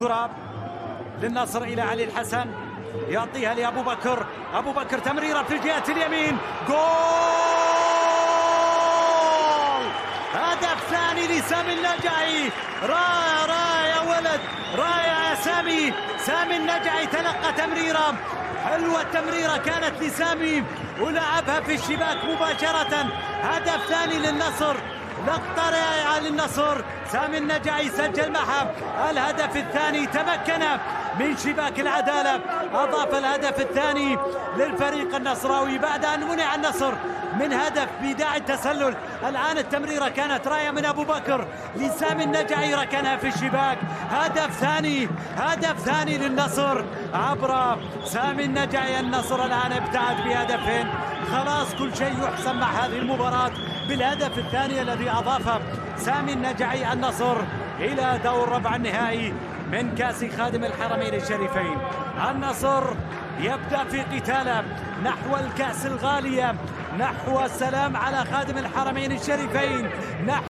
كرة للنصر إلى علي الحسن، يعطيها لأبو بكر. أبو بكر تمريرة في الجهة اليمين، جول! هدف ثاني لسامي النجعي. رائع رائع يا ولد، رائع يا سامي. سامي النجعي تلقى تمريرة حلوة، التمريرة كانت لسامي ولعبها في الشباك مباشرة. هدف ثاني للنصر، لقطة رائعة للنصر. سامي النجعي سجل معها الهدف الثاني، تمكن من شباك العدالة، أضاف الهدف الثاني للفريق النصراوي بعد أن منع النصر من هدف بداعي التسلل. الآن التمريرة كانت راية من أبو بكر لسامي النجعي، ركنها في الشباك. هدف ثاني، هدف ثاني للنصر عبر سامي النجعي. النصر الآن ابتعد بهدفين، خلاص كل شيء يحسم مع هذه المباراة بالهدف الثاني الذي أضافه سامي النجعي النصر إلى دور ربع النهائي من كأس خادم الحرمين الشريفين. النصر يبدأ في قتاله نحو الكأس الغالية، نحو السلام على خادم الحرمين الشريفين، نحو